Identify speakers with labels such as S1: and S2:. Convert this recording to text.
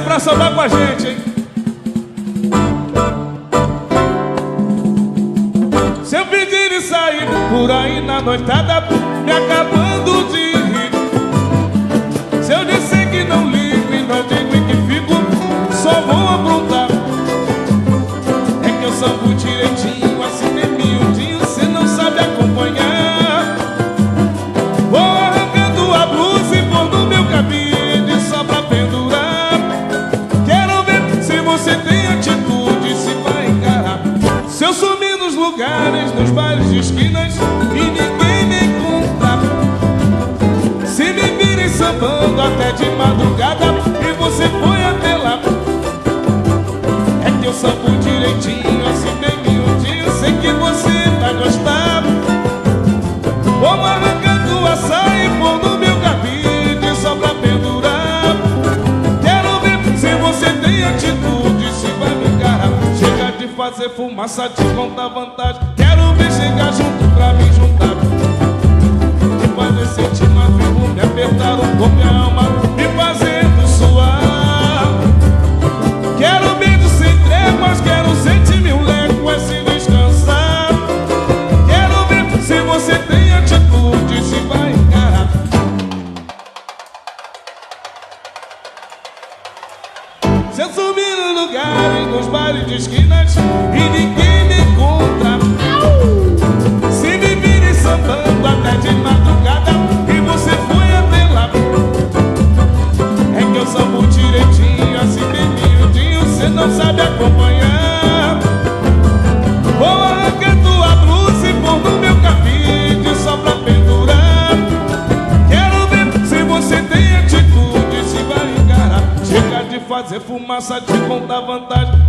S1: é pra sambar com a gente, hein? Se eu pedir e sair por aí na noitada, me acabando de rir. Se eu disser que não ligo e não digo e que fico, só vou aprontar. É que eu sambo direitinho, assim bem miudinho, cê não sabe acompanhar. Vou arrancando a blusa e pôr no meu cabide só pra pendurar. Quero ver se você tem atitude, se vai encarar. Se eu sumir nos lugares, nos bares de esquinas e ninguém me encontrar, se me virem sambando até de madrugada e você foi até lá, é que eu sambo direitinho, assim bem miudinho, sei que você vai gostar. Vou arrancando a saia e pôr no meu cabide só pra pendurar. Quero ver se você tem atitude, se vai me encarar. Chega de fazer fumaça, te contar vantagem. Quero ver chegar junto pra me juntar e fazer sentir mais vivo, me apertar um pouco a alma, me fazendo suar. Quero beijo sem tréguas, quero sentir meu leco sem descansar. Quero ver se você tem atitude, se vai encarar. Se eu subir nos lugares, nos bares de esquinas e ninguém me encontra, se me virem sambando até de madrugada e você foi até lá, é que eu sambo direitinho, assim bem miudinho, cê não sabe acompanhar. Vou arrancando a blusa e pôr no meu cabide só pra pendurar. Quero ver se você tem atitude, se vai encarar. Chega de fazer fumaça, te contar vantagem.